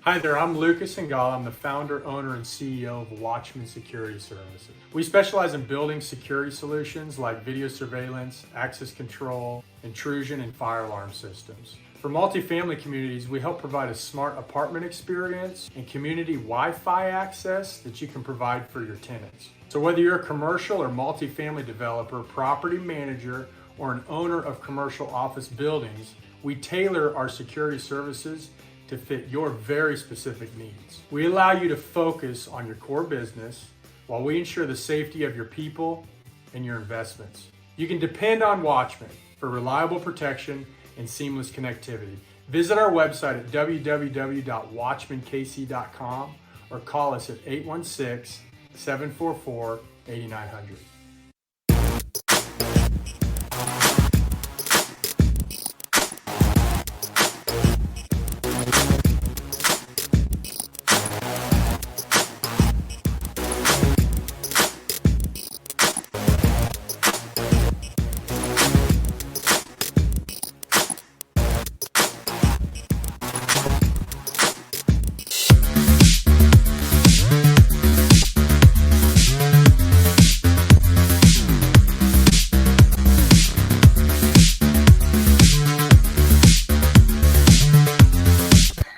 Hi there, I'm Lucas Ngala. I'm the founder, owner, and CEO of Watchman Security Services. We specialize in building security solutions like video surveillance, access control, intrusion, and fire alarm systems. For multifamily communities, we help provide a smart apartment experience and community Wi-Fi access that you can provide for your tenants. So whether you're a commercial or multifamily developer, property manager, or an owner of commercial office buildings, we tailor our security services to fit your very specific needs. We allow you to focus on your core business while we ensure the safety of your people and your investments. You can depend on Watchman for reliable protection and seamless connectivity. Visit our website at www.watchmankc.com or call us at 816-744-8900.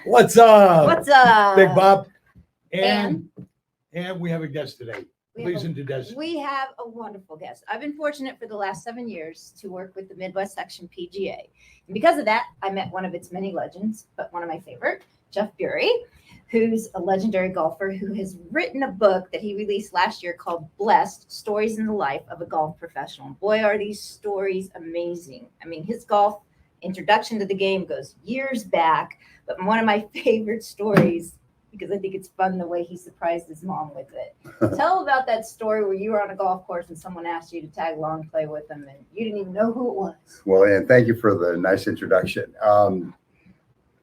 What's up? What's up? Big Bob. And we have a guest today. Please introduce. We have a wonderful guest. I've been fortunate for the last 7 years to work with the Midwest Section PGA. And because of that, I met one of its many legends, but one of my favorite, Jeff Burey, who's a legendary golfer who has written a book that he released last year called Blessed: Stories in the Life of a Golf Professional. Boy, are these stories amazing. I mean, his golf introduction to the game goes years back, but one of my favorite stories, because I think it's fun the way he surprised his mom with it. Tell about that story where you were on a golf course and someone asked you to tag along and play with them and you didn't even know who it was. Well, and thank you for the nice introduction.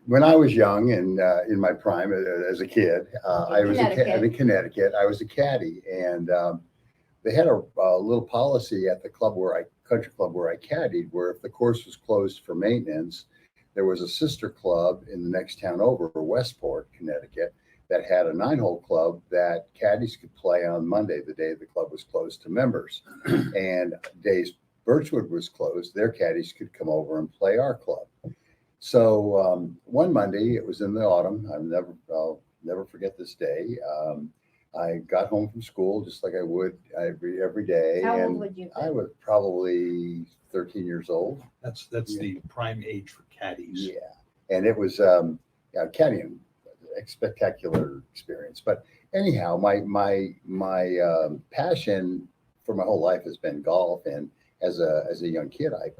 When I was young and in my prime as a kid, I was in Connecticut. I was a caddy, and they had a little policy at the country club where I caddied, where if the course was closed for maintenance, there was a sister club in the next town over, Westport, Connecticut, that had a 9-hole club that caddies could play on Monday, the day the club was closed to members. And days Birchwood was closed, their caddies could come over and play our club. So one Monday, it was in the autumn. I'll never forget this day. I got home from school just like I would every day. How old would you be? I was probably 13 years old. That's the prime age for caddies. Yeah, and it was caddying, a spectacular experience. But anyhow, my passion for my whole life has been golf, and as a young kid, I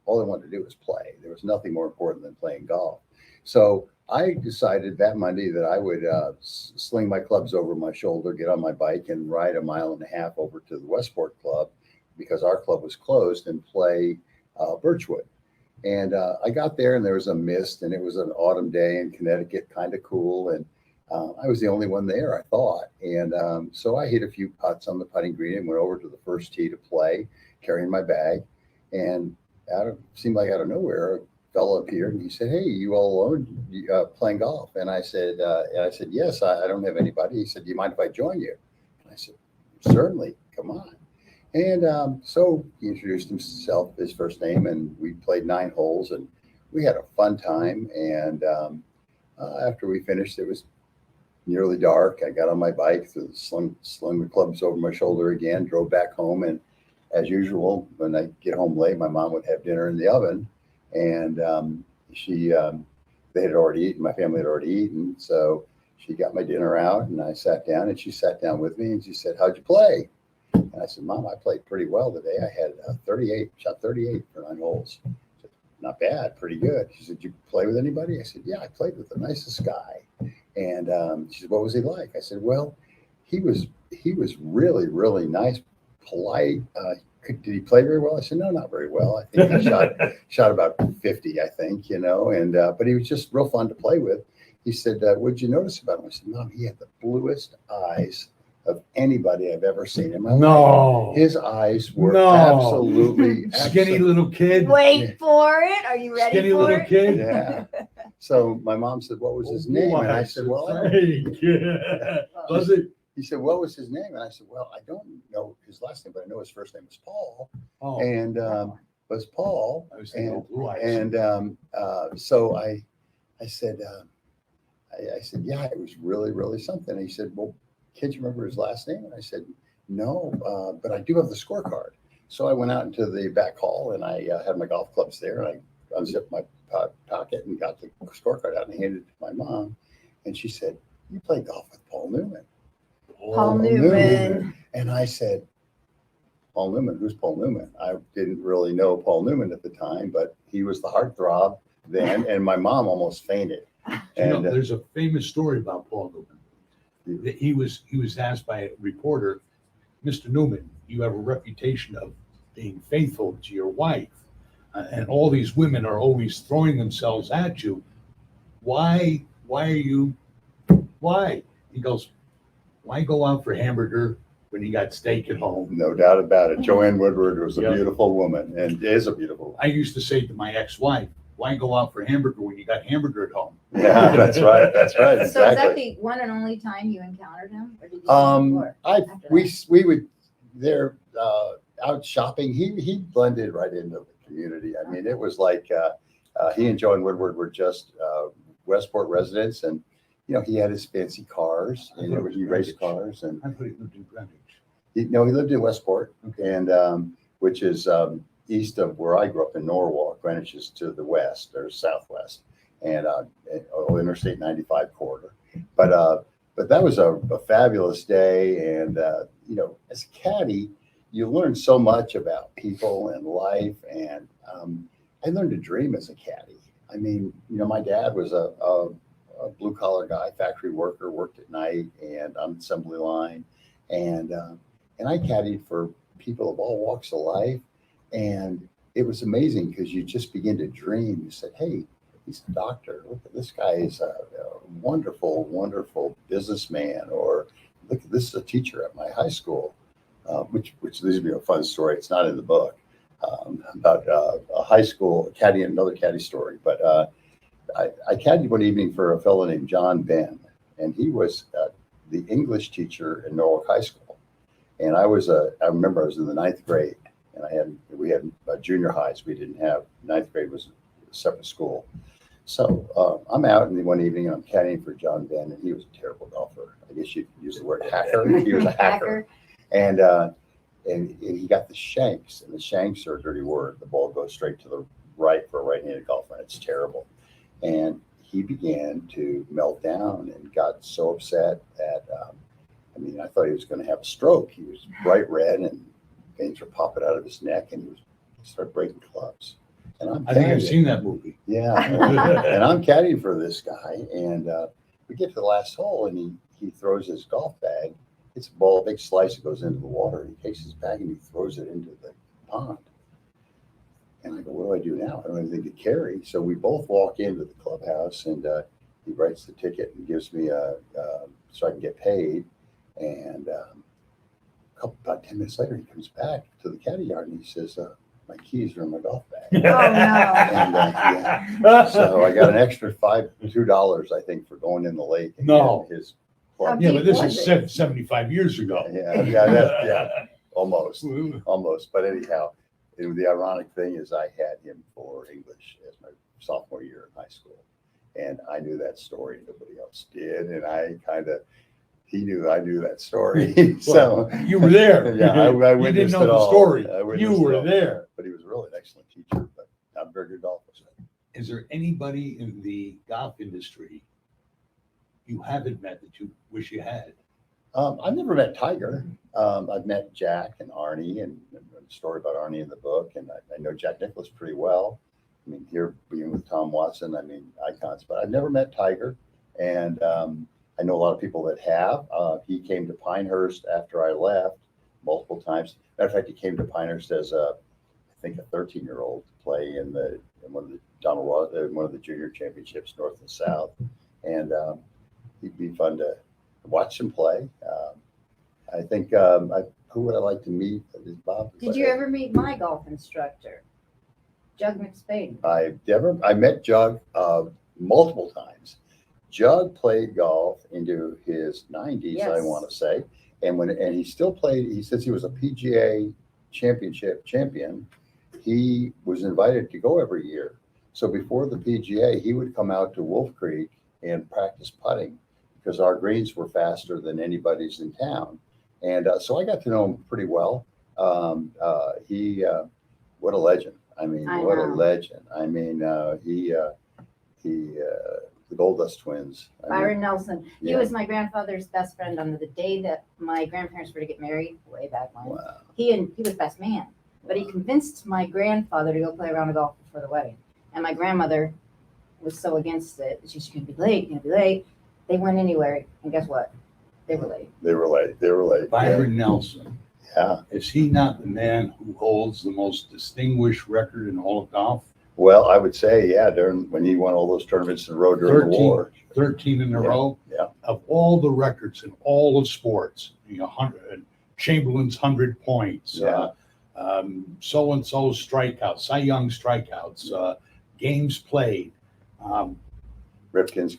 all I wanted to do was play. There was nothing more important than playing golf. So I decided that Monday that I would sling my clubs over my shoulder, get on my bike, and ride 1.5 miles over to the Westport Club, because our club was closed, and play Birchwood. And I got there, and there was a mist, and it was an autumn day in Connecticut, kind of cool. And I was the only one there, I thought. And so I hit a few putts on the putting green and went over to the first tee to play, carrying my bag. And seemed like out of nowhere, a fellow appeared, and he said, "Hey, you all alone playing golf?" And I said, "Yes, I don't have anybody." He said, "Do you mind if I join you?" And I said, "Certainly, come on." And so he introduced himself, his first name, and we played 9 holes, and we had a fun time. And after we finished, it was nearly dark. I got on my bike, slung the clubs over my shoulder again, drove back home. And as usual, when I get home late, my mom would have dinner in the oven, and they had already eaten. My family had already eaten, so she got my dinner out, and I sat down, and she sat down with me, and she said, "How'd you play?" And I said, "Mom, I played pretty well today. I had 38, shot 38 for 9 holes. I said, "Not bad, pretty good." She said, "Did you play with anybody?" I said, "Yeah, I played with the nicest guy." And she said, "What was he like?" I said, "Well, he was really, really nice, polite. Did he play very well?" I said, "No, not very well. I think he shot about 50, I think, and but he was just real fun to play with." He said, "What'd you notice about him?" I said, "Mom, he had the bluest eyes of anybody I've ever seen in my life. His eyes were absolutely skinny little kid. Wait for it. Are you ready skinny for little it? kid. Yeah. So my mom said, what was his name? And I said, well, I don't. Was it? He said, what was his name? And I said, well, I don't know his last name, but I know his first name was Paul. Oh, And was Paul. I was thinking Blue Eyes. And so I said, I said, yeah, it was really, really something. And he said, well, can't you remember his last name? And I said, no, but I do have the scorecard. So I went out into the back hall and I had my golf clubs there. And I unzipped my pocket and got the scorecard out and handed it to my mom. And she said, you played golf with Paul Newman. Paul Newman. And I said, Paul Newman, who's Paul Newman? I didn't really know Paul Newman at the time, but he was the heartthrob then. And my mom almost fainted. And there's a famous story about Paul Newman. He was asked by a reporter, Mr. Newman, you have a reputation of being faithful to your wife, and all these women are always throwing themselves at you. Why are you? Why? He goes, why go out for hamburger when you got steak at home? no doubt about it. Joanne Woodward was a Yeah. beautiful woman and is a beautiful woman. I used to say to my ex-wife, why go out for hamburger when you got hamburger at home? Yeah, that's right. That's right. So is that Exactly. the one and only time you encountered him? Or did you see him before? After We would, they're out shopping. He blended right into the community. I mean, it was like he and Joanne Woodward were just Westport residents, and he had his fancy cars. I thought it was He raced Greenwich. cars, and I thought he lived in Greenwich. he lived in Westport, and which is east of where I grew up in Norwalk. Greenwich is to the west or southwest, and Interstate 95 corridor. But that was a fabulous day, and as a caddy, you learn so much about people and life, and I learned to dream as a caddy. I mean, my dad was a blue collar guy, factory worker, worked at night and on the assembly line, and I caddied for people of all walks of life, and it was amazing because you just begin to dream. You said, "Hey, he's a doctor. Look at this guy is a wonderful, wonderful businessman," or "Look, this is a teacher at my high school." Which this would be a fun story. It's not in the book about a high school caddy, another caddy story. But I caddied one evening for a fellow named John Ben, and he was the English teacher in Norwalk High School. And I remember I was in the 9th grade, and we had junior highs. We didn't have 9th grade was a separate school. So I'm out one evening and I'm caddying for John Ben, and he was a terrible golfer. I guess you'd use the word hacker. He was a hacker. And he got the shanks, and the shanks are a dirty word. The ball goes straight to the right for a right-handed golfer, and it's terrible. And he began to melt down and got so upset that, I thought he was going to have a stroke. He was bright red, and veins were popping out of his neck, and he started breaking clubs. And I think I've seen that movie. Yeah, and I'm caddying for this guy, and we get to the last hole, and he throws his golf bag. It's a ball, a big slice that goes into the water. He takes his bag and he throws it into the pond. And I go, what do I do now? I don't have anything to carry. So we both walk into the clubhouse, and he writes the ticket and gives me so I can get paid. And about 10 minutes later, he comes back to the caddy yard and he says, my keys are in my golf bag. Oh, no. And yeah. So I got an extra $2, I think, for going in the lake. And No. getting his How Yeah, but this was is it? 75 years ago. Yeah, almost. But anyhow, the ironic thing is I had him for English as my sophomore year in high school. And I knew that story. Nobody else did. And he knew I knew that story. So You were there. yeah, I You didn't witnessed know it the all. story. I witnessed You it were all. there. But he was really an excellent teacher, but not a very good golfer. Is there anybody in the golf industry you haven't met that you wish you had? I've never met Tiger. I've met Jack and Arnie, and a story about Arnie in the book. And I know Jack Nicklaus pretty well. I mean, here being with Tom Watson, icons. But I've never met Tiger. And I know a lot of people that have. He came to Pinehurst after I left multiple times. Matter of fact, he came to Pinehurst as I think a 13-year-old to play in one of the one of the junior championships, North and South. And he'd be fun to watch him play. I think who would I like to meet? Is Bob? Did you ever meet my golf instructor, Jug McSpadden? I met Jug multiple times. Jug played golf into his 90s, I Yes. want to say, and he still played. He says he was a PGA championship champion. He was invited to go every year. So before the PGA, he would come out to Wolf Creek and practice putting because our greens were faster than anybody's in town. And so I got to know him pretty well. What a legend. I mean, I what a know. legend. I mean, the Gold Dust Twins. I mean, Byron Nelson. He yeah. was my grandfather's best friend on the day that my grandparents were to get married, way back when. wow. He was best man, but he convinced my grandfather to go play a round of golf before the wedding. And my grandmother was so against it. She's going to be late, going to be late. They went anywhere, and guess what? They were late. They were late. Byron Nelson, Yeah. is he not the man who holds the most distinguished record in all of golf? Well, I would say, yeah, during when he won all those tournaments in a row during the war. 13 in a Yeah, row. yeah. Of all the records in all of sports, 100, Chamberlain's 100 points, Yeah. so-and-so's strikeouts, Cy Young strikeouts, games played, Ripken's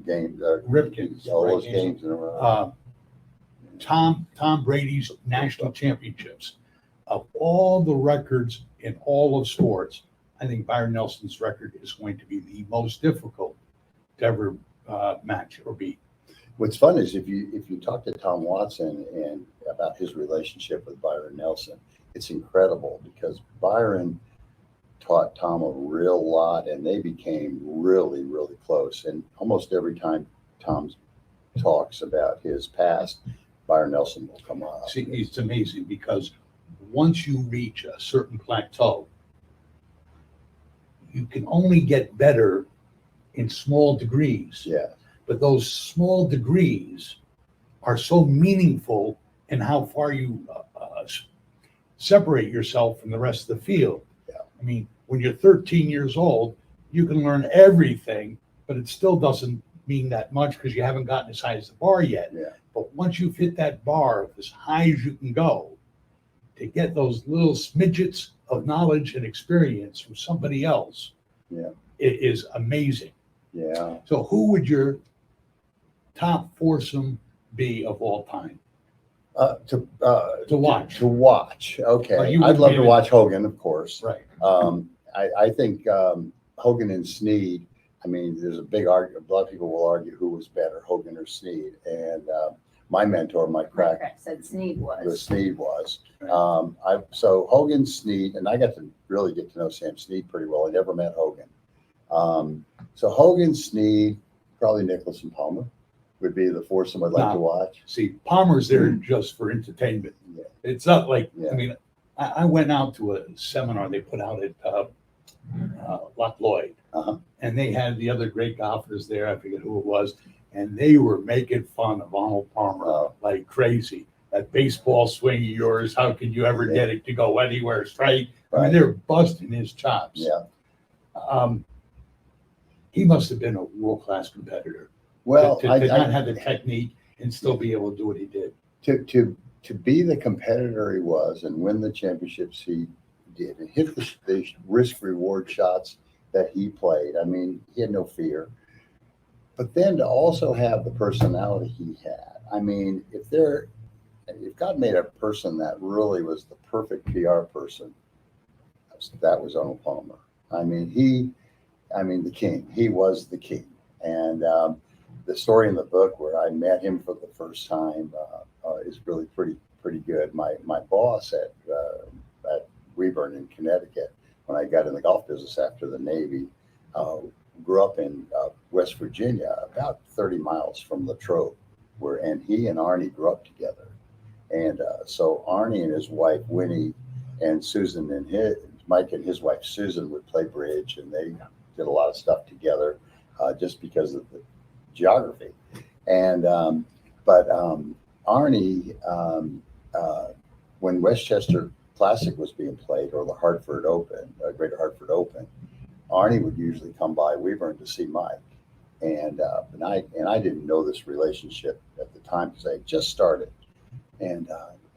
game, Ripken's, all those right, games in a row. Tom Brady's national championships. Of all the records in all of sports, I think Byron Nelson's record is going to be the most difficult to ever match or beat. What's fun is if you talk to Tom Watson and about his relationship with Byron Nelson, it's incredible because Byron taught Tom a real lot and they became really, really close. And almost every time Tom talks about his past, Byron Nelson will come up. See, it's amazing because once you reach a certain plateau, you can only get better in small degrees. Yeah, But those small degrees are so meaningful in how far you separate yourself from the rest of the field. Yeah. I mean, when you're 13 years old, you can learn everything, but it still doesn't mean that much because you haven't gotten as high as the bar yet. Yeah. But once you've hit that bar of as high as you can go, to get those little smidgets of knowledge and experience from somebody else, Yeah. it is amazing. yeah. So who would your top foursome be of all time To to watch? To watch. Oh, Okay. you I'd would love be to in- watch Hogan, of course. Right. I think Hogan and Snead. I mean, there's a big argument. A lot of people will argue who was better, Hogan or Snead. And my mentor, Mike Crack, Crack said Snead the was. Snead was. Right. So Hogan, Snead, and I got to really get to know Sam Snead pretty well. I never met Hogan. So Hogan, Snead, probably Nicklaus and Palmer would be the foursome I'd like to watch. See, Palmer's there just for entertainment. Yeah. It's not like, Yeah. I mean, I went out to a seminar they put out at Loch Lloyd. Uh-huh. And they had the other great golfers there. I forget who it was. And they were making fun of Arnold Palmer Oh. like crazy. That baseball swing of yours, how could you ever get it to go anywhere straight? I mean, Right. they're busting his chops. Yeah. He must have been a world-class competitor. Well, to not have the technique and still be able to do what he did. to be the competitor he was and win the championships he did and hit the risk reward shots that he played. I mean, he had no fear. But then to also have the personality he had. I mean, if God made a person that really was the perfect PR person, that was Arnold Palmer. I mean, the king. He was the king. And the story in the book where I met him for the first time is really pretty good. My boss at Weyburn in Connecticut, when I got in the golf business after the Navy, grew up in West Virginia, about 30 miles from Latrobe, and he and Arnie grew up together. And so Arnie and his wife Winnie and Susan and Mike and his wife Susan would play bridge, and they did a lot of stuff together just because of the geography. And but Arnie, when Westchester Classic was being played, or the Hartford Open, Greater Hartford Open, Arnie would usually come by Weyburn to see Mike. And I didn't know this relationship at the time because I had just started. And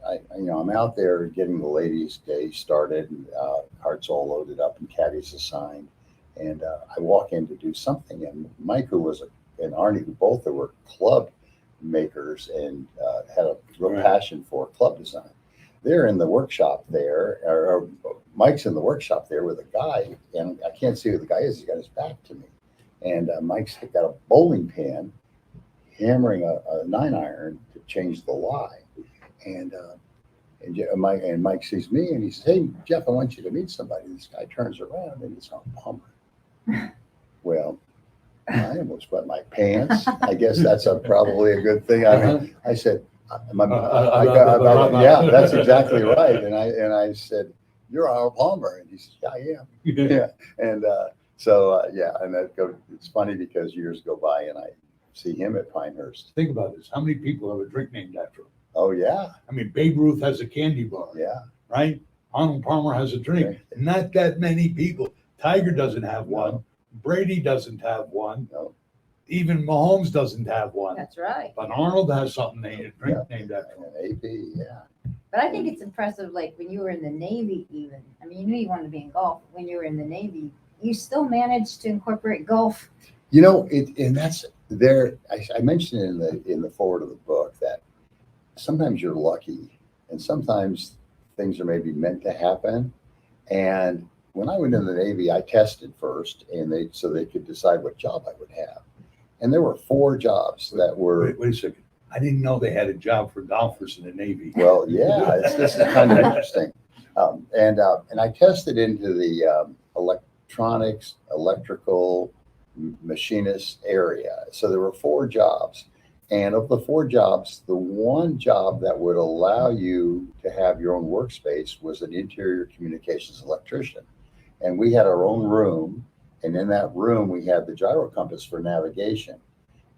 I'm out there getting the ladies' day started, and carts all loaded up and caddies assigned. And I walk in to do something, and Mike, who was and Arnie, who both were club makers and had a real Right. passion for club design. They're in the workshop there, or Mike's in the workshop there with a guy, and I can't see who the guy is. He's got his back to me, and Mike's got a bowling pin, hammering a 9-iron to change the lie, and Mike sees me and he says, "Hey, Jeff, I want you to meet somebody." This guy turns around and it's Arnold Palmer. Well, I almost wet my pants. I guess that's probably a good thing. I mean, I said, "Yeah, that's exactly right." And I said, "You're Arnold Palmer," and he says, "Yeah, I am." Yeah, and and it's funny because years go by and I see him at Pinehurst. Think about this. How many people have a drink named after him? Oh yeah, I mean, Babe Ruth has a candy bar, yeah. right? Arnold Palmer has a drink. Right. Not that many people. Tiger doesn't have one. Brady doesn't have one. No. Even Mahomes doesn't have one. That's right. But Arnold has something named named after him. And AP, yeah. But I think it's impressive, like when you were in the Navy, even. I mean, you knew you wanted to be in golf. When you were in the Navy, you still managed to incorporate golf. You know, and that's there. I mentioned in the forward of the book that sometimes you're lucky, and sometimes things are maybe meant to happen. And when I went in the Navy, I tested first, and so they could decide what job I would have. And there were 4 jobs that were. Wait a second. I didn't know they had a job for golfers in the Navy. Well, yeah, this is kind of interesting. And I tested into the electronics, electrical, machinist area. So there were 4 jobs. And of the 4 jobs, the one job that would allow you to have your own workspace was an interior communications electrician. And we had our own room. And in that room, we had the gyro compass for navigation.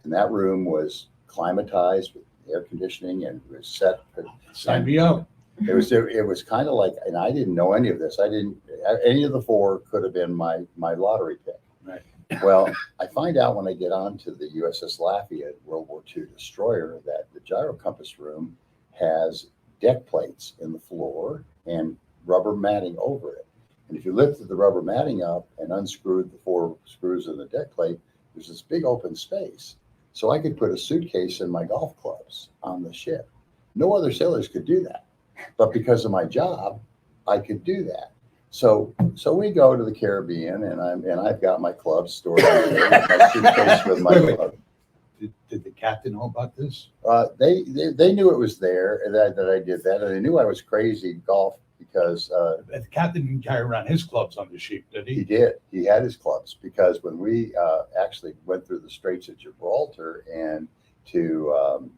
And that room was climatized with air conditioning and was set. Sign me up. It was kind of like, and I didn't know any of this. Any of the 4 could have been my lottery pick. Right. Well, I find out when I get onto the USS Lafayette, World War II destroyer, that the gyro compass room has deck plates in the floor and rubber matting over it. And if you lifted the rubber matting up and unscrewed the 4 screws in the deck plate, there's this big open space. So I could put a suitcase and my golf clubs on the ship. No other sailors could do that. But because of my job, I could do that. So we go to the Caribbean, and I've got my clubs stored in there, my suitcase with my clubs. Did the captain know about this? They knew it was there, and that I did that, and they knew I was crazy golf because The captain didn't carry around his clubs on the ship, did he he? did. He had his clubs because when we actually went through the Straits of Gibraltar and to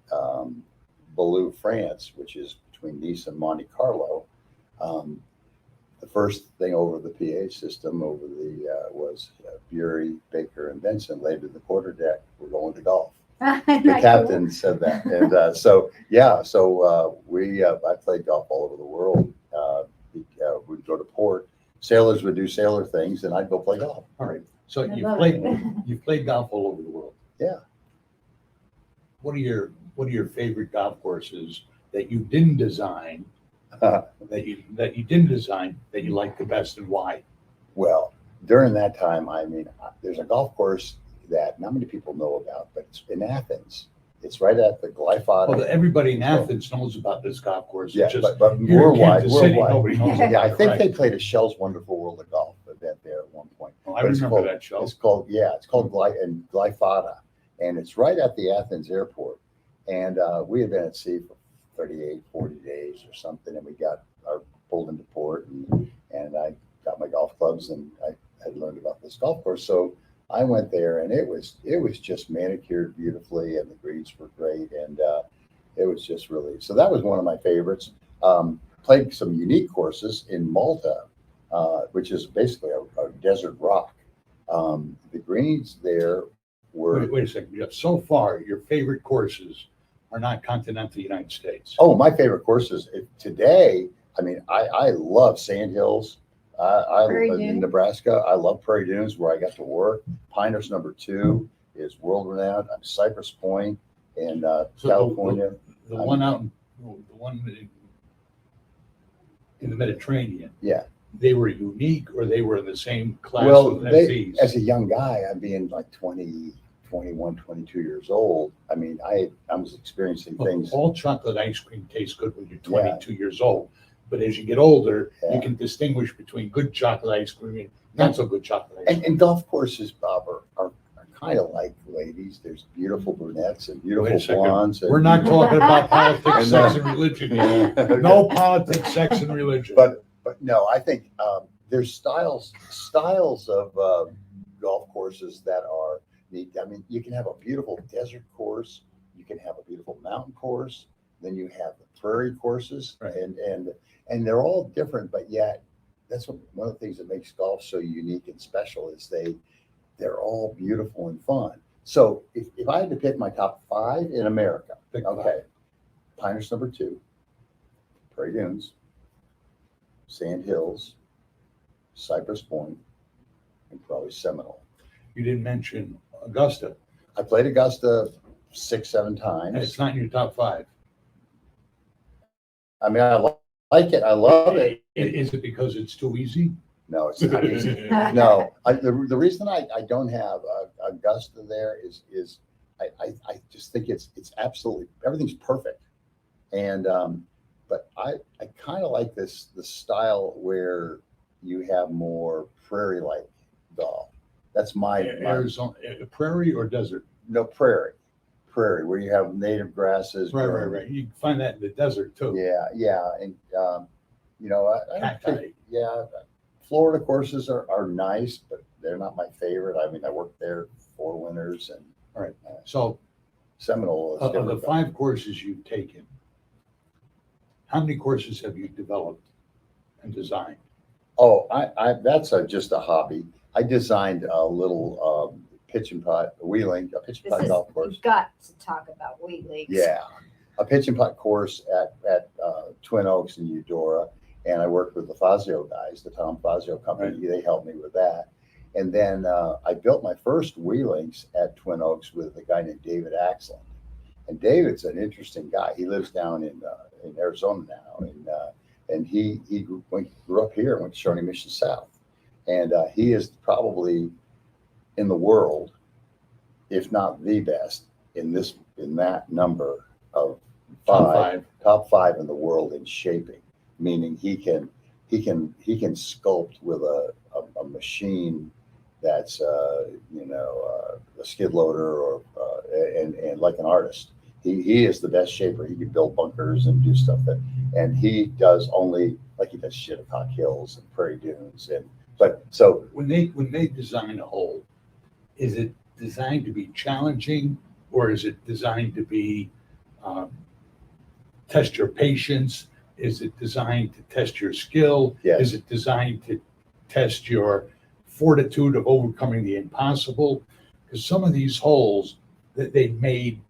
Ballou, France, which is between Nice and Monte Carlo, the first thing over the PA system was Burey, Baker, and Benson laid in the quarterdeck. We're going to golf. The captain said that, and I played golf all over the world. We'd go to port. Sailors would do sailor things, and I'd go play golf. All right. So I you love played it. you played golf all over the world. Yeah. What are your favorite golf courses that you didn't design that you didn't design that you like the best, and why? Well, during that time, I mean, there's a golf course that not many people know about, but it's in Athens. It's right at the Glyphada. Well, everybody in Athens knows about this golf course. It's Yeah, just but here in worldwide, Kansas City, worldwide. nobody knows about Yeah, I it, think right? they played a Shell's Wonderful World of Golf event there at one point. Well, I But it's remember called- that show. It's called Glyphada, and it's right at the Athens airport. And we had been at sea for 38, 40 days or something, and we pulled into port, and I got my golf clubs, and I had learned about this golf course. So I went there, and it was just manicured beautifully, and the greens were great, and it was just really, so that was one of my favorites. Played some unique courses in Malta, which is basically a desert rock. The greens there were. Wait a second. Yeah, so far, your favorite courses are not continental United States. Oh, my favorite courses today. I mean, I love Sandhills. I Prairie live in Dunes. Nebraska. I love Prairie Dunes, where I got to work. Pinehurst #2 is world renowned. Cypress Point in So California. The one in the Mediterranean. Yeah. they were unique or they were in the same class Well, of they, FZs? as a young guy, I'm being like 20, 21, 22 years old. I mean, I was experiencing Well, things. all chocolate ice cream tastes good when you're Yeah. 22 years old. But as you get older, Yeah. you can distinguish between good chocolate ice cream and not so good chocolate ice cream. And golf courses, Bob, are kind of like ladies. There's beautiful brunettes and Wait a beautiful second. blondes. We're not talking about politics, And, sex, and religion here. No politics, sex, and religion. But no, I think there's styles of golf courses that are neat. I mean, you can have a beautiful desert course, you can have a beautiful mountain course, then you have the prairie courses, Right. and they're all different, but yet that's one of the things that makes golf so unique and special is they're all beautiful and fun. So if I had to pick my top 5 in America, Pick okay, Pinehurst number 2, Prairie Dunes, Sand Hills, Cypress Point, and probably Seminole. You didn't mention Augusta. I played Augusta 6-7 And times. it's not in your top 5. I mean, I like it. I love it. Is it because it's too easy? No, it's not easy. No, the reason I don't have Augusta there is I just think it's absolutely everything's perfect, and but I kind of like the style where you have more prairie like golf. That's my Arizona, prairie or desert? no prairie where you have native grasses. Right. You can find that in the desert too. Yeah, and you know I don't Cacti. think, yeah. Florida courses are nice, but they're not my favorite. I mean, I worked there 4 winters, and All right. So Seminole is of the different. 5 courses you've taken, how many courses have you developed and designed? Oh, that's just a hobby. I designed a little pitch and putt, a pitch and putt golf course. You've got to talk about wheeling. Yeah, a pitch and putt course at Twin Oaks in Eudora. And I worked with the Fazio guys, the Tom Fazio company. Right. They helped me with that. And then I built my first wheelings at Twin Oaks with a guy named David Axland. And David's an interesting guy. He lives down in Arizona now, and he grew up here and went to Shawnee Mission South. And he is probably in the world, if not the best, in that number of top five in the world in shaping. Meaning he can sculpt with a machine that's a skid loader or and like an artist. He is the best shaper. He can build bunkers and do stuff and he does Shinnecock Hills and Prairie Dunes so When they design a hole, is it designed to be challenging or is it designed to be test your patience? Is it designed to test your skill? Yes. Is it designed to test your fortitude of overcoming the impossible? Because some of these holes that they made,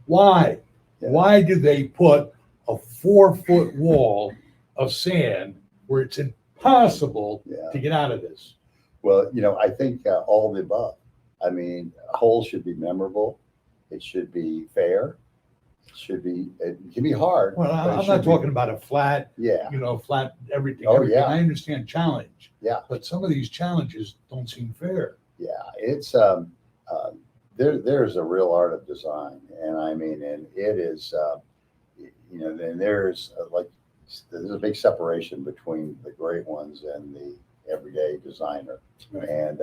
why? Yeah. Why do they put a 4-foot wall of sand where it's impossible Yeah. to get out of this? Well, I think all of the above. I mean, a hole should be memorable. It should be fair. It can be hard. Well, but it I'm should not be- talking about a flat, Yeah, flat everything. Oh, everything. yeah. I understand challenge, yeah, but some of these challenges don't seem fair. yeah. It's there's a real art of design, and I mean, and it is, then there's a big separation between the great ones and the everyday designer, Right. and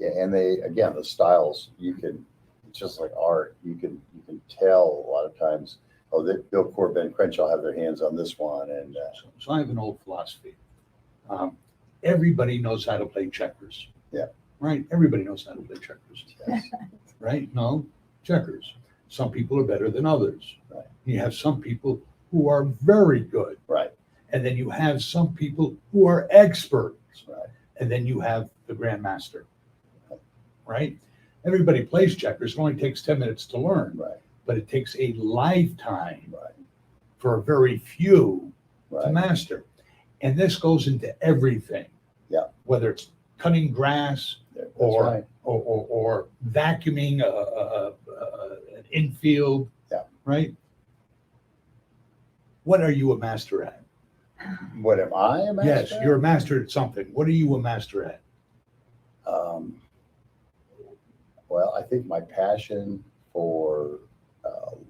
and the styles it's just like art. You can tell a lot of times. Oh, Bill Corbett and Crenshaw have their hands on this one, and So I have an old philosophy. Everybody knows how to play checkers. Yeah. Right? Everybody knows how to play checkers. yes, Right? No, checkers. Some people are better than others. Right. You have some people who are very good. right, And then you have some people who are experts. right, And then you have the grandmaster. Right? Everybody plays checkers. It only takes 10 minutes to learn, right, but it takes a lifetime right, for very few to right. master. And this goes into everything. Yeah. Whether it's cutting grass That's or right. or vacuuming an infield. Yeah. Right. What are you a master at? What am I a master Yes, at? you're a master at something. What are you a master at? Um, well, I think my passion for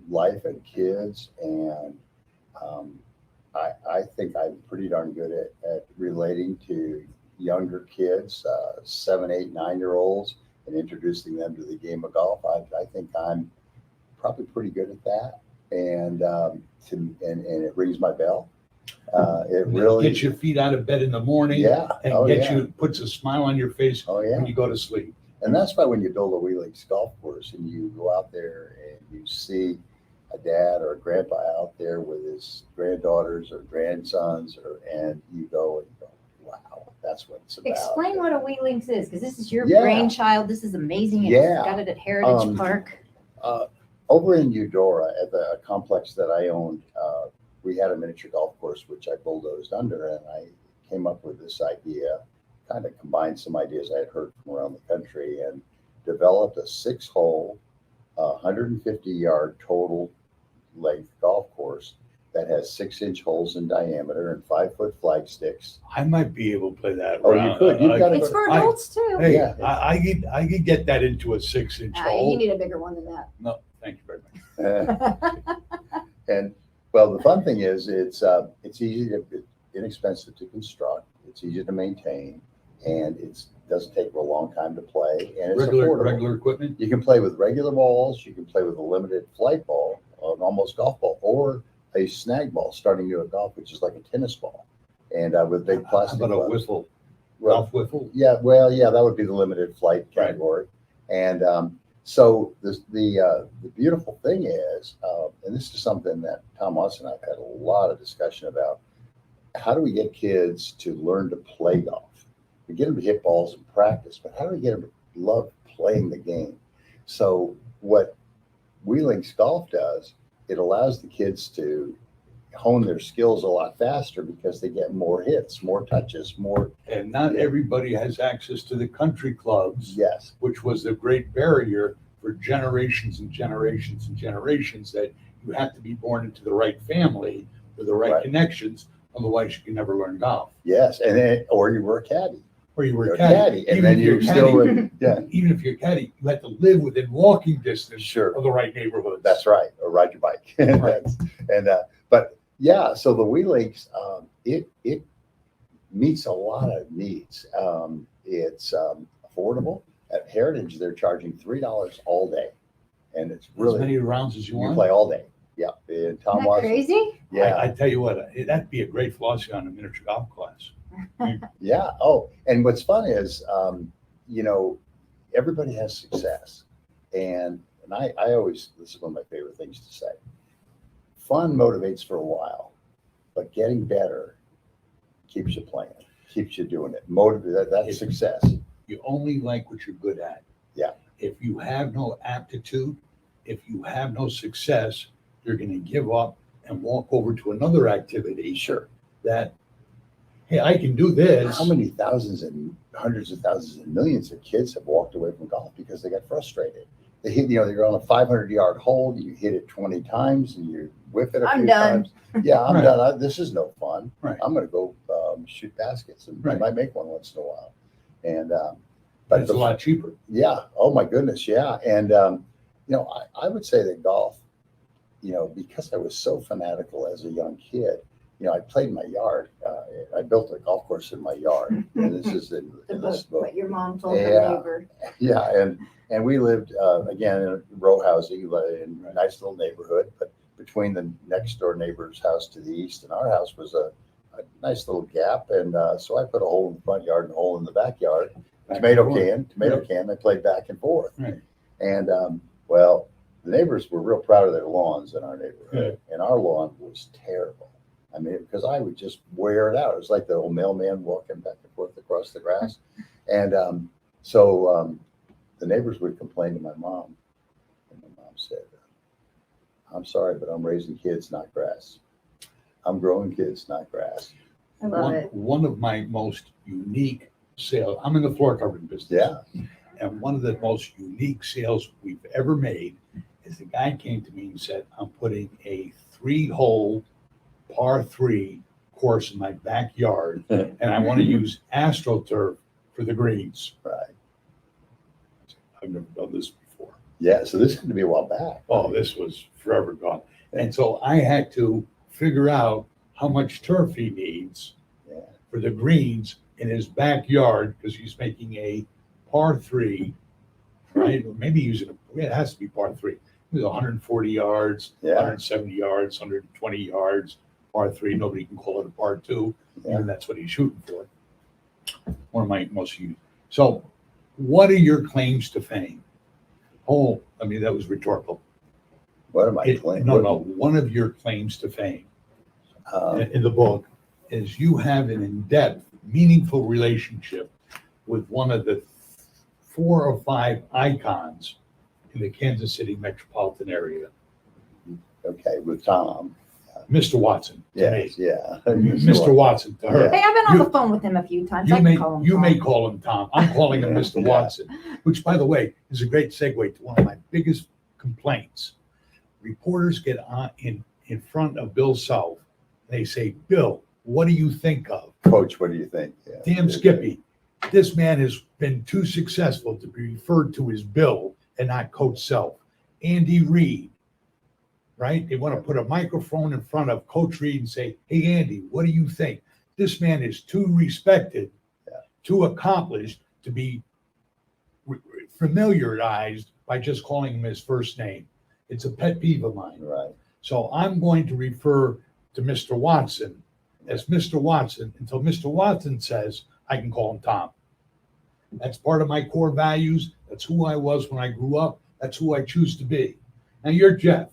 life and kids, and um, I think I'm pretty darn good at relating to younger kids, 7, 8, 9-year-olds, and introducing them to the game of golf. I think I'm probably pretty good at that, and and it rings my bell. It really Gets your feet out of bed in the morning. Yeah. And Oh, gets yeah. you, puts a smile on your face Oh, yeah. when you go to sleep. And that's why when you build a Wee Links golf course and you go out there and you see a dad or a grandpa out there with his granddaughters or grandsons, and you go, wow, that's what it's about. Explain what a Wee Links is, because this is your Yeah. brainchild. This is amazing. It's Yeah. got it at Heritage Park. Over in Eudora at the complex that I owned, we had a miniature golf course, which I bulldozed under, and I came up with this idea, kind of combined some ideas I had heard from around the country, and developed a 6-hole, 150-yard total length golf course that has 6-inch holes in diameter and 5-foot flag sticks. I might be able to play that. Oh, you could. You've got It's for I- adults too. Hey, Yeah. I could get that into a 6-inch You hole. need a bigger one than that. No, thank you very much. And well, the fun thing is it's easy to, inexpensive to construct. It's easy to maintain, and it doesn't take a long time to play, and it's affordable. Regular equipment. You can play with regular balls. You can play with a limited flight ball, an almost golf ball, or a snag ball starting you at golf, which is like a tennis ball, and with big How plastic about a gloves. wiffle? Well, Golf wiffle? yeah, well, yeah, that would be the limited flight Right. category. And so the beautiful thing is, and this is something that Tom Watson and I've had a lot of discussion about, how do we get kids to learn to play golf? We get them to hit balls in practice, but how do we get them to love playing the game? So what Wee Links Golf does, it allows the kids to hone their skills a lot faster because they get more hits, more touches, more. And not everybody has access to the country clubs, Yes. which was the great barrier for generations and generations and generations, that you have to be born into the right family with the right connections. Otherwise, you can never learn golf. Yes. And then, or you were a caddy. Or you were You're a caddy. and Even then if you're you a still caddy- would, yeah, Even if you're a caddy, you have to live within walking distance sure. of the right neighborhoods. That's right. Or ride your bike. Right. But yeah, so the Wee Links, it meets a lot of needs. It's affordable. At Heritage, they're charging $3 all day, and it's As really many rounds as you you want. play all day. Yeah, and Tom Isn't that Watson. crazy? Yeah, I tell you what, that'd be a great philosophy on a miniature golf class. yeah. Oh, and what's fun is, everybody has success, and I always, this is one of my favorite things to say. Fun motivates for a while, but getting better keeps you playing, keeps you doing it. That's success. You only like what you're good at. Yeah. If you have no aptitude, if you have no success, you're going to give up and walk over to another activity. Sure. That, hey, I can do this. How many thousands and hundreds of thousands and millions of kids have walked away from golf because they got frustrated? They hit, you're on a 500-yard hole, you hit it 20 times and you whiff it a I'm few done. times. Yeah, I'm Right. done. This is no fun. Right. I'm going to go shoot baskets, and I Right. might make one once in a while. And But it's a lot cheaper. yeah. Oh my goodness. Yeah. And I would say that golf, because I was so fanatical as a young kid, I played in my yard. I built a golf course in my yard, and this is in this book. What your mom told Yeah. her neighbor. Yeah, and we lived again in a row housing in a nice little neighborhood, but between the next door neighbor's house to the east and our house was a nice little gap, and so I put a hole in the front yard and a hole in the backyard. Tomato can. I played back and forth, Right. and well, the neighbors were real proud of their lawns in our neighborhood, and our lawn was terrible. I mean, because I would just wear it out. It was like the old mailman walking back and forth across the grass, and so the neighbors would complain to my mom, and my mom said, "I'm sorry, but I'm raising kids, not grass. I'm growing kids, not grass." I love it. One of my most unique sales, I'm in the floor covering business. Yeah. And one of the most unique sales we've ever made is the guy came to me and said, I'm putting a 3-hole par 3 course in my backyard, and I want to use AstroTurf for the greens. Right. I've never done this before. Yeah. So this had to be a while back. Oh, this was forever gone. And so I had to figure out how much turf he needs Yeah. for the greens in his backyard, because he's making a par 3, right? Or maybe using it has to be par 3. It was 140 yards, Yeah. 170 yards, 120 yards, par 3. Nobody can call it a par 2, Yeah. and that's what he's shooting for. One of my most used. So, what are your claims to fame? Oh, I mean, that was rhetorical. What am I playing? No. One of your claims to fame in the book is you have an in-depth, meaningful relationship with one of the 4 or 5 icons in the Kansas City metropolitan area, Okay, with Tom. Mr. Watson. To Yes, me. yeah. Mr. Watson to her. Hey, I've been on You- the phone with him a few times. You I may can call him you Tom. may call him Tom. I'm calling him Mr. Yeah. Watson, which, by the way, is a great segue to one of my biggest complaints. Reporters get on in front of Bill Self. They say, "Bill, what do you think of?" Coach, what do you think? Yeah. Damn Skippy, this man has been too successful to be referred to as Bill and not Coach Self. Andy Reid, right? They want to put a microphone in front of Coach Reid and say, "Hey, Andy, what do you think?" This man is too respected, too accomplished to be familiarized by just calling him his first name. It's a pet peeve of mine. Right. So I'm going to refer to Mr. Watson as Mr. Watson until Mr. Watson says I can call him Tom. That's part of my core values. That's who I was when I grew up. That's who I choose to be. Now you're Jeff.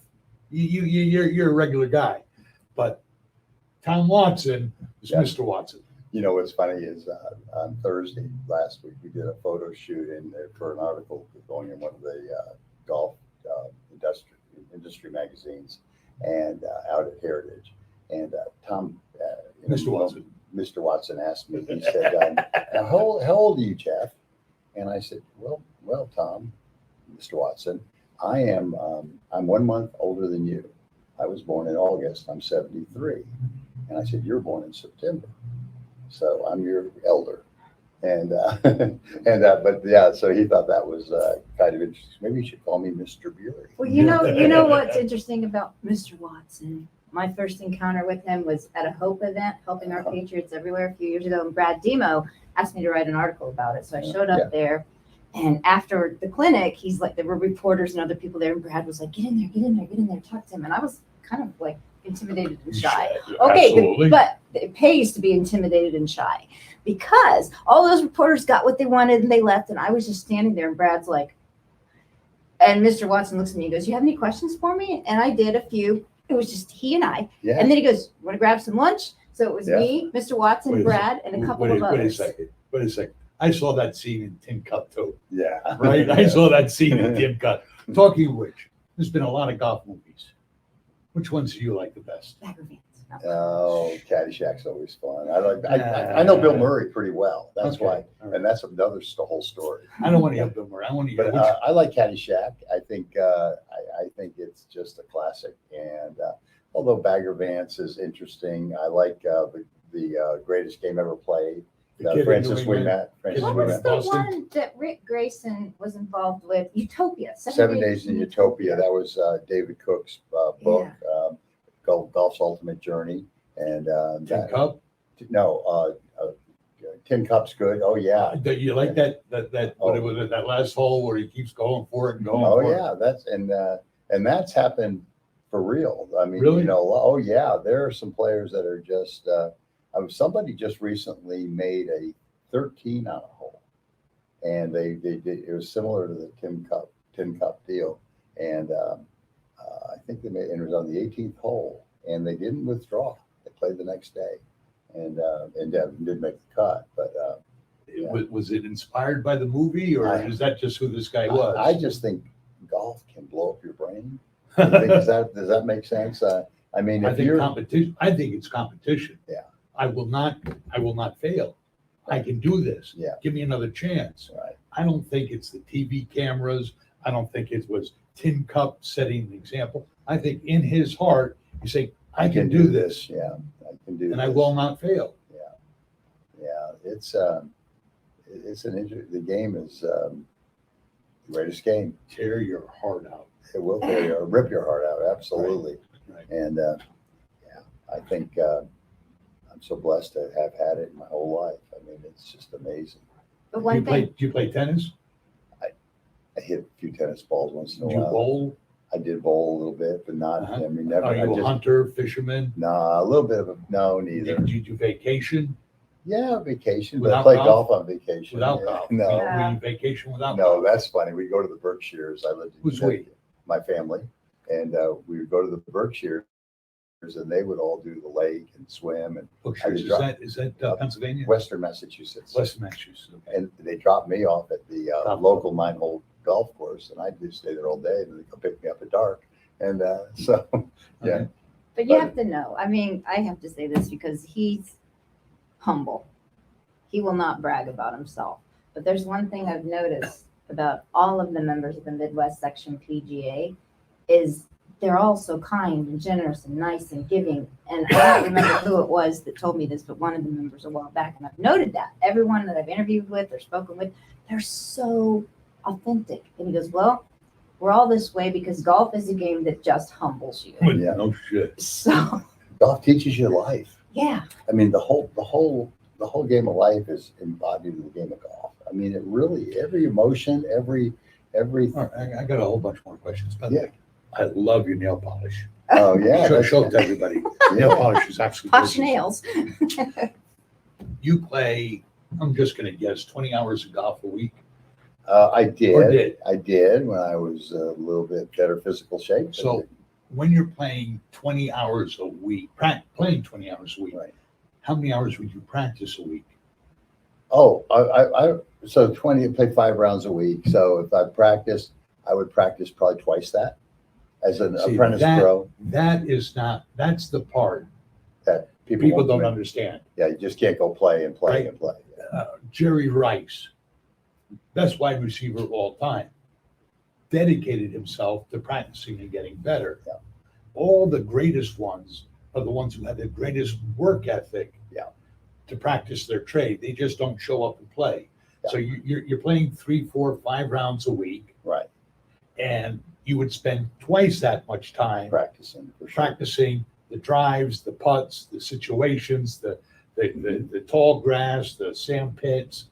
You're a regular guy, but Tom Watson is Yeah. Mr. Watson. You know what's funny is on Thursday last week we did a photo shoot in there for an article going in one of the golf industry magazines and out at Heritage. And Tom, Mr. Watson. Mr. Watson asked me. He said, "How old are you, Jeff?" And I said, "Well, Tom, Mr. Watson, I'm 1 month older than you. I was born in August. I'm 73." And I said, "You're born in September. So I'm your elder." And but yeah, so he thought that was kind of interesting. Maybe you should call me Mr. Burey. Well, you know what's interesting about Mr. Watson? My first encounter with him was at a Hope event, helping our Patriots everywhere a few years ago. And Brad Demo asked me to write an article about it. So I showed up there. And after the clinic, he's like, there were reporters and other people there. And Brad was like, get in there, talk to him. And I was kind of like intimidated and shy. Okay, Absolutely. but it pays to be intimidated and shy because all those reporters got what they wanted and they left. And I was just standing there and Brad's like, and Mr. Watson looks at me and goes, "You have any questions for me?" And I did a few. It was just he and I. Yeah. And then he goes, "Want to grab some lunch?" So it was Yeah. me, Mr. Watson, Wait a Brad, and a couple of Wait a others. second. I saw that scene in Tin Cup too, Yeah. right? I saw that scene in Tin Cup. Talking of which, there's been a lot of golf movies. Which ones do you like the best? Bagger Vance. No. Oh, Caddyshack's always fun. I know Bill Murray pretty well. That's Okay, why, all right. and that's another whole story. I don't want to have Bill Murray. I want to hear But which. I like Caddyshack. I think I think it's just a classic. And although Bagger Vance is interesting, I like the greatest game ever played. The Kid in Francis New England. Ouimet. Francis What What was Ouimet. the Boston? one that Rick Grayson was involved with? Utopia. 7 Days in Utopia. That was David Cook's book, Golf's Ultimate Journey. And Tin Cup. no, Tin Cup's good. Oh yeah. You like that what it was that last hole where he keeps going for it and going Oh for it? yeah, and that's happened for real. I mean, Really? oh yeah, there are some players that are just. Somebody just recently made a 13 on a hole, and they did. It was similar to the Tin Cup deal, and I think they made. And it was on the 18th hole, and they didn't withdraw. They played the next day, and did make the cut, but. Was it inspired by the movie, or is that just who this guy was? I just think golf can blow up your brain. Does that make sense? I mean, I if think you're competition. I think it's competition. Yeah. I will not fail. I can do this. Yeah. Give me another chance. right, I don't think it's the TV cameras. I don't think it was Tin Cup setting the example. I think in his heart, he's saying, I can do this. Yeah, can do and I this. will not fail. Yeah, it's an the game is the greatest game. Tear your heart out. It will tear you, rip your heart out, absolutely. Right. And yeah, I think I'm so blessed to have had it my whole life. I mean, it's just amazing. But Do one you thing, play tennis? I hit a few tennis balls once in a Do you while. bowl? I did bowl a little bit, but not. Uh-huh. I mean, never. Are I you a just hunter, fisherman? nah, a little bit of a no, neither. Did you do vacation Yeah, vacation, but I Without play golf? golf on vacation. without yeah. golf? No, Were you vacation without no, golf? that's funny. We go to the Berkshires. I lived in Who's we? my family, and we would go to the Berkshires, and they would all do the lake and swim and Berkshires, is that Pennsylvania? Western Massachusetts. Western Massachusetts. Okay. And they dropped me off at the Golf local 9-hole golf course, and I'd just stay there all day, and then they come pick me up at dark. And so, yeah. Okay. but you have to know, I mean, I have to say this because he's humble. He will not brag about himself. But there's one thing I've noticed about all of the members of the Midwest Section PGA is they're all so kind and generous and nice and giving. And I don't remember who it was that told me this, but one of the members a while back, and I've noted that everyone that I've interviewed with or spoken with, they're so authentic. And he goes, well, we're all this way because golf is a game that just humbles you. Yeah. No shit. So, Golf teaches you life. yeah. I mean, the whole game of life is embodied in the game of golf. I mean, it really, every emotion, every. All right, I got a whole bunch more questions. By the Yeah. way, I love your nail polish. Oh yeah, Show it to everybody. Nail polish is absolutely Posh gorgeous. nails. You play, I'm just going to guess, 20 hours of golf a week? I Or did. did? I did when I was a little bit better physical shape. So when you're playing 20 hours a week, playing 20 hours a week, Right. how many hours would you practice a week? Oh, I so 20, I play 5 rounds a week. So if I practiced, I would practice probably twice that as an See, apprentice that- pro. That's the part That people won't don't commit. understand. Yeah, you just can't go play and play Right. and play. Jerry Rice, best wide receiver of all time, dedicated himself to practicing and getting better. Yeah. All the greatest ones are the ones who have the greatest work ethic. Yeah. To practice their trade. They just don't show up and play. Yeah. So you're playing 3, 4, 5 rounds a week, Right. and you would spend twice that much time Practicing for sure. practicing the drives, the putts, the situations, the tall grass, the sand pits.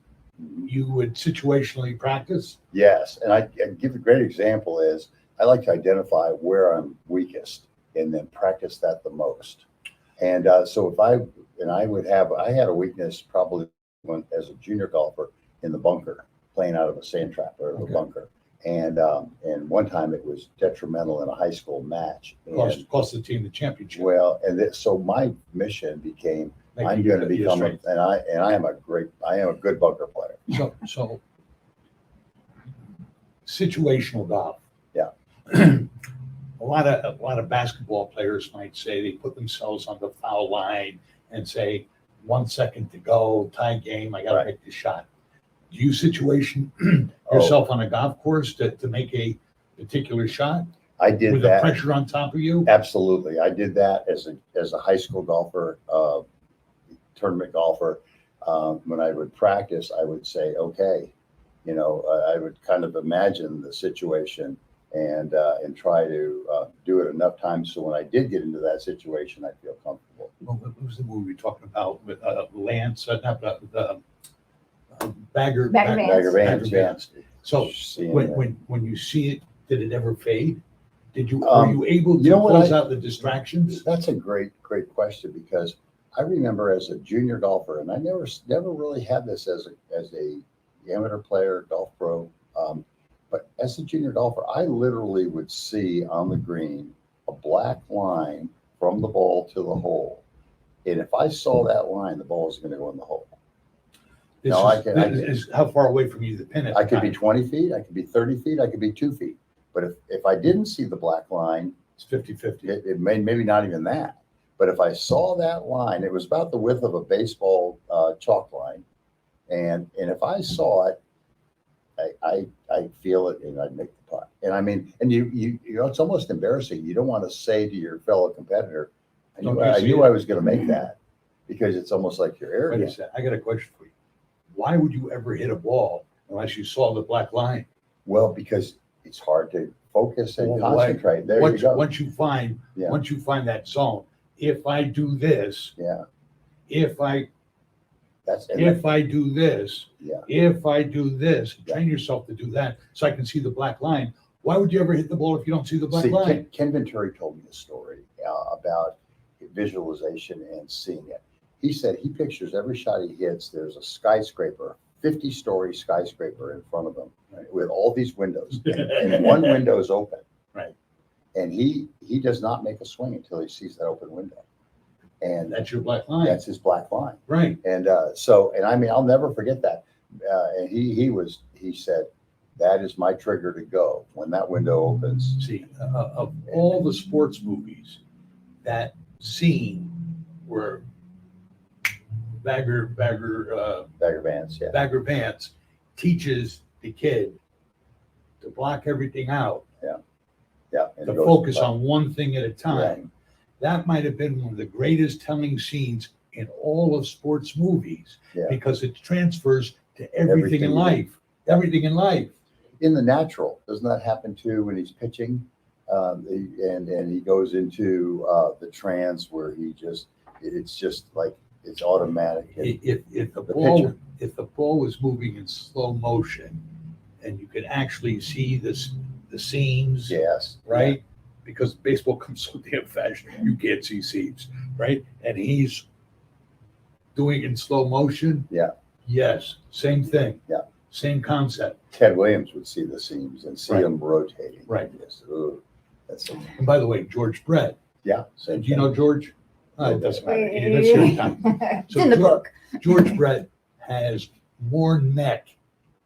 You would situationally practice. Yes, and I give a great example is I like to identify where I'm weakest and then practice that the most. And so if I had a weakness probably when as a junior golfer in the bunker, playing out of a sand trap or a Okay. bunker. And one time it was detrimental in a high school match. And, Cost the team the championship. well, so my mission became Make I'm you going to be a become strength. I am a good bunker player. So situational golf. Yeah. A lot of basketball players might say they put themselves on the foul line and say 1 second to go, tie game, I got to Right. make the shot. Do you situation Oh. yourself on a golf course to make a particular shot I did with that. the pressure on top of you? Absolutely. I did that as a high school golfer, tournament golfer. When I would practice, I would say, okay, I would kind of imagine the situation and try to do it enough times so when I did get into that situation, I'd feel comfortable. What was the movie we were talking about with Lance? Bagger. Bagger Vance. Bagger Vance, yeah. So Seeing when, that. when you see it, did it ever fade? Were Um, you able to you know what close I- out the distractions? That's a great question because I remember as a junior golfer, and I never really had this as a amateur player, golf pro. But as a junior golfer, I literally would see on the green a black line from the ball to the hole. And if I saw that line, the ball was going to go in the hole. This No, is, this is how far away from you the pin is. I could be 20 feet, I could be 30 feet, I could be 2 feet. But if I didn't see the black line, It's 50-50. it may maybe not even that. But if I saw that line, it was about the width of a baseball chalk line. And if I saw it, I feel it and I'd make the putt. And I mean, and you know, it's almost embarrassing. You don't want to say to your fellow competitor, I Don't knew you I, see knew it? I was going to make that. because it's almost like you're Wait a arrogant. second, I got a question for you. Why would you ever hit a ball unless you saw the black line? Well, because it's hard to focus and Well, concentrate. There you Once, go. once you find, Yeah. once you find that zone, if I do this, Yeah, if I that's, and if I do this, yeah. if I do this, train yourself to do that so I can see the black line. Why would you ever hit the ball if you don't see the black See, line? Ken Venturi told me a story about visualization and seeing it. He said he pictures every shot he hits. There's a skyscraper, 50-story skyscraper in front of him with all these windows, and one window is open. Right. And he does not make a swing until he sees that open window, and That's your black line. that's his black line. Right. And and I mean, I'll never forget that. And he said, that is my trigger to go when that window opens. See, of all the sports movies, that scene where Bagger Bagger Vance, yeah. Vance teaches the kid to block everything out, Yeah. And to it goes- focus on one thing at a time. Right. That might have been one of the greatest telling scenes in all of sports movies Yeah. because it transfers to everything in Everything. life. Everything in life. In the natural, doesn't that happen too when he's pitching? And he goes into the trance where it's just like it's automatic. If the pitcher. ball was moving in slow motion and you could actually see the seams, Yes. right? Because baseball comes so damn fast, you can't see seams, right? And he's doing it in slow motion. Yeah. Yes, same thing. Yeah. Same concept. Ted Williams would see the seams and see Right. them rotating. Right. Yes. Ooh, that's so, And by the way, George Brett, yeah. do Same you know George? No, It doesn't matter. That's your time. It's in the George- book. George Brett has more neck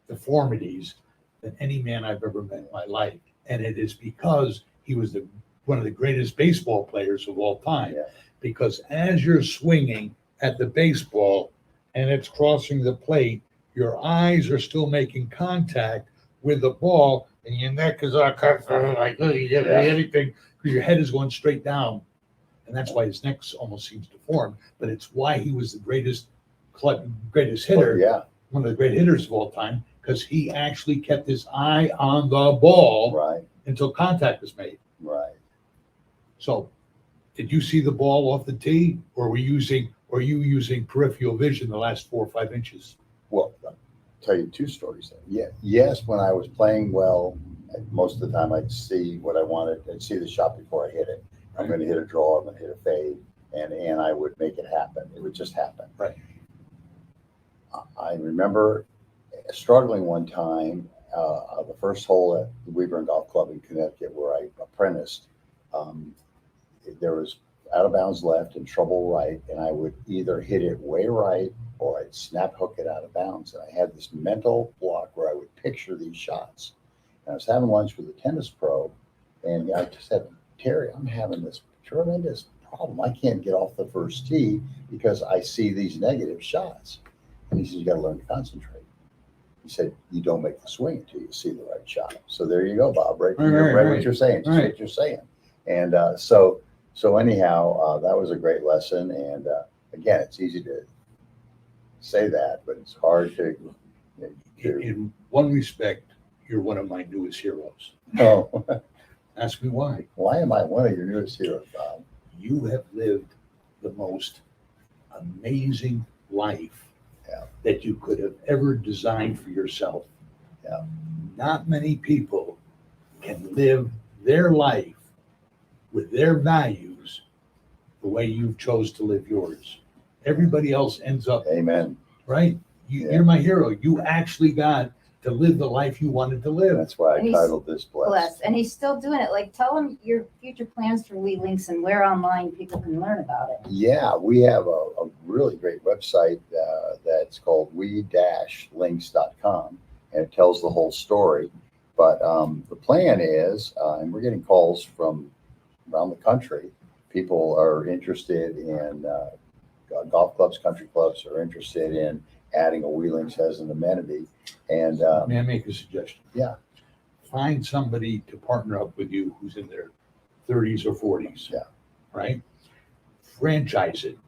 deformities than any man I've ever met in my life. And it is because he was one of the greatest baseball players of all time. Yeah. Because as you're swinging at the baseball and it's crossing the plate, your eyes are still making contact with the ball and your neck is all cut like anything because your head is going straight down. And that's why his neck almost seems deformed. But it's why he was the greatest hitter, Yeah. one of the great hitters of all time, because he actually kept his eye on the ball Right. until contact was made. Right. So, did you see the ball off the tee, or were you using peripheral vision the last 4 or 5 inches? Well, I'll tell you 2 stories then. Yeah. Yes, when I was playing well, most of the time I'd see what I wanted. I'd see the shot before I hit it. I'm going to hit a draw. I'm going to hit a fade, and I would make it happen. It would just happen. Right. I remember struggling one time. The first hole at the Weaver and Golf Club in Connecticut, where I apprenticed, there was out of bounds left and trouble right, and I would either hit it way right or I'd snap hook it out of bounds. And I had this mental block where I would picture these shots. And I was having lunch with a tennis pro, and I just said, Terry, I'm having this tremendous problem. I can't get off the first tee because I see these negative shots. And he said, you got to learn to concentrate. He said, you don't make the swing until you see the right shot. So there you go, Bob, right what you're saying, just what you're saying. And so anyhow, that was a great lesson. And again, it's easy to say that, but it's hard to. In one respect, you're one of my newest heroes. Oh, Ask me why. why am I one of your newest heroes, Bob? You have lived the most amazing life that you could have ever designed for yourself. Yeah. Not many people can live their life with their values the way you've chose to live yours. Everybody else ends up, Amen. right? Yeah. You're my hero. You actually got to live the life you wanted to live. That's why I And he's titled this Blessed. Blessed. And he's still doing it. Like, tell him your future plans for Lee Links and where online people can learn about it. Yeah, we have a really great website that's called we-links.com, and it tells the whole story. But the plan is, and we're getting calls from around the country, people are interested in golf clubs, country clubs are interested in adding a WeLinks as an amenity. And May I make a suggestion? Yeah. Find somebody to partner up with you who's in their 30s or 40s. Yeah. Right? Franchise it.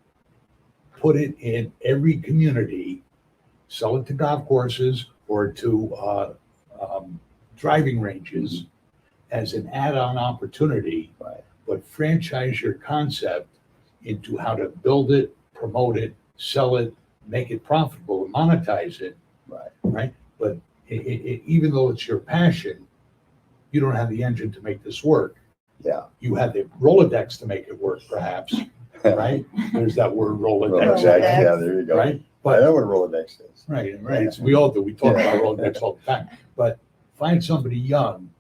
put it in every community, sell it to golf courses or to driving ranges as an add-on opportunity, Right. but franchise your concept into how to build it, promote it, sell it, make it profitable, and monetize it, Right. right? But even though it's your passion, you don't have the engine to make this work. Yeah. You have the Rolodex to make it work, perhaps, right? There's that word Rolodex, Rolodex, yeah, there you go. right? I But know what a Rolodex is. right, right. So we all do. We talk Yeah. about Rolodex all the time. But find somebody young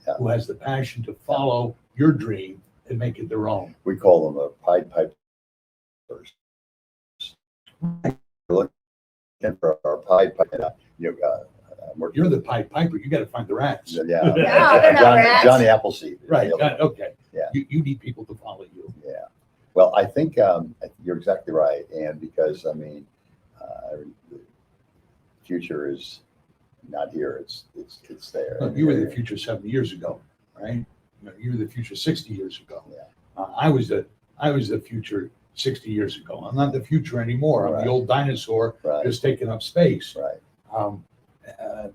Yeah. who has the passion to follow your dream and make it their own. We call them the Pied Pipers. We're looking for our Pied Piper. You're the Pied Piper. You got to find the rats. Yeah. No, they're not rats. Johnny Appleseed. Right. The other one. Okay. Yeah. You need people to follow you. Yeah. Well, I think you're exactly right. And because, I mean, the future is not here. It's there. Look, you were the future 70 years ago, right? You know, you were the future 60 years ago. Yeah. I was the future 60 years ago. I'm not the future anymore. I'm Right. the old dinosaur Right. just taking up space. Right.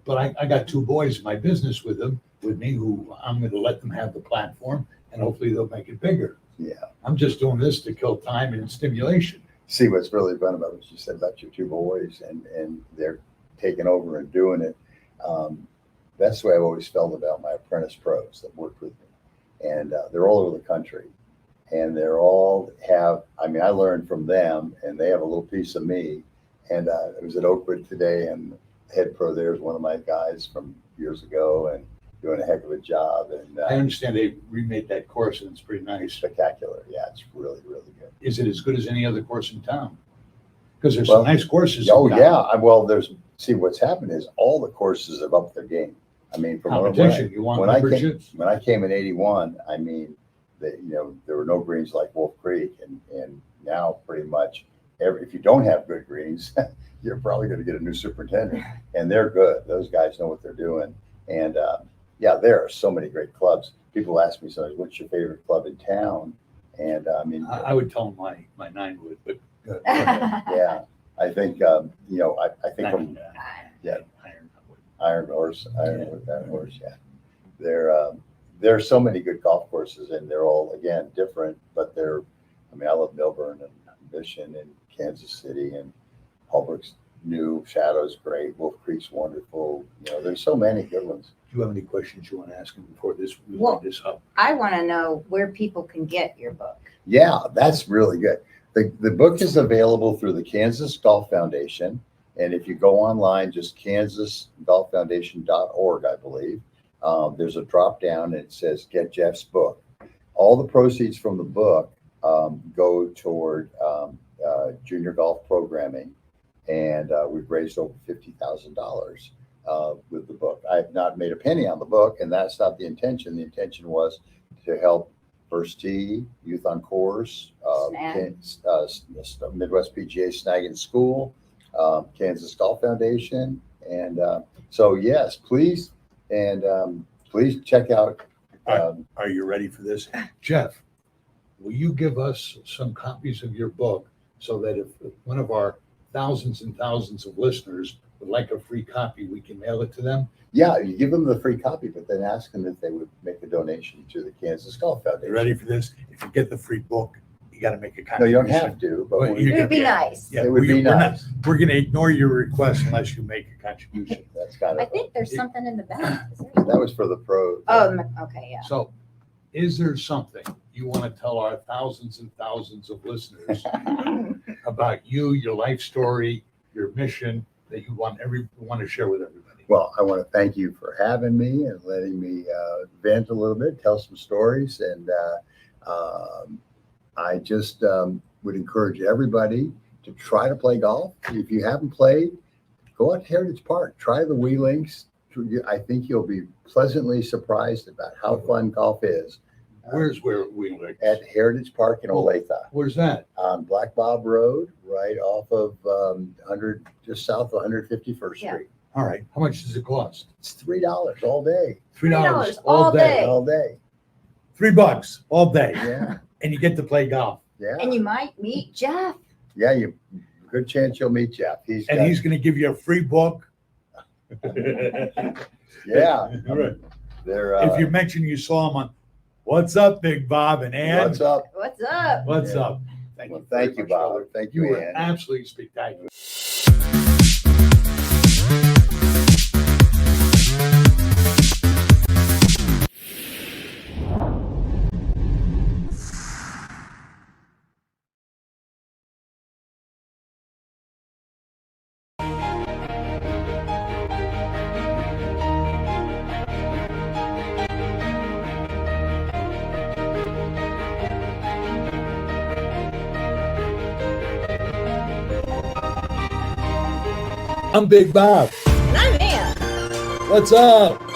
But I got two boys in my business with me who I'm going to let them have the platform, and hopefully they'll make it bigger. Yeah. I'm just doing this to kill time and stimulation. See, what's really fun about what you said about your two boys and they're taking over and doing it. That's the way I've always felt about my apprentice pros that worked with me. And they're all over the country. And they're all I learned from them and they have a little piece of me. And I was at Oakwood today and the head pro there is one of my guys from years ago and doing a heck of a job. And I understand they remade that course and it's pretty nice. spectacular. Yeah, it's really, really good. Is it as good as any other course in town? Because there's Well, some nice courses. Oh, in town. yeah. Well, see, what's happened is all the courses have upped their game. I mean, from Competition. You want when I came, memberships? when I came in 81, I mean, there were no greens like Wolf Creek. And now pretty much if you don't have good greens, you're probably going to get a new superintendent. And they're good. Those guys know what they're doing. And yeah, there are so many great clubs. People ask me sometimes, what's your favorite club in town? And I mean, I would tell them my 9 wood, but yeah, I think, I think from yeah. Iron Horse, yeah. There are so many good golf courses and they're all, again, different, but I love Milburn and Mission and Kansas City and Holbrook's new, Shadow's great, Wolf Creek's wonderful. There's so many good ones. do you have any questions you want to ask him before we Well- wind this up? I want to know where people can get your book. Yeah, that's really good. The book is available through the Kansas Golf Foundation. And if you go online, just kansasgolffoundation.org, I believe, there's a drop down and it says get Jeff's book. All the proceeds from the book go toward junior golf programming. And we've raised over $50,000 with the book. I have not made a penny on the book, and that's not the intention. The intention was to help First Tee, Youth on Course, Midwest PGA Snag and School, Kansas Golf Foundation. And so, yes, please. And please check out. Are you ready for this? Jeff, will you give us some copies of your book so that if one of our thousands and thousands of listeners would like a free copy, we can mail it to them? Yeah, you give them the free copy, but then ask them if they would make a donation to the Kansas Golf Foundation. You ready for this? If you get the free book, you got to make a No, you contribution. don't have to, but Well, when you It would be Yeah. nice. Yeah, It would be we're not- nice. We're going to ignore your request unless you make a contribution. that's kind I of, think there's something in the back. Is there? that was for the pros. Okay, yeah. So is there something you want to tell our thousands and thousands of listeners about you, your life story, your mission that you want to share with everybody? Well, I want to thank you for having me and letting me vent a little bit, tell some stories. And I just would encourage everybody to try to play golf. If you haven't played, go out to Heritage Park, try the Wii Links. I think you'll be pleasantly surprised about how fun golf is. Where's where we live? At Heritage Park in Olathe Where's that? on Black Bob Road, right off of just south of 151st Yeah. Street. All right. How much does it cost? It's $3 all day, $3 all all day. day. all day. $3 all day. Yeah, And you get to play golf. yeah. And you might meet Jeff. Yeah, good chance you'll meet Jeff. He's And he's going to give you a free book. yeah. Right. They're If you mention you saw him on What's Up, Big Bob and Ann? what's up? What's up? What's Yeah. up? Thank Well, you. thank very you, much, Bob. brother. Thank You you, were Ann. absolutely spectacular. I'm Big Bob. And I'm Ann. What's up?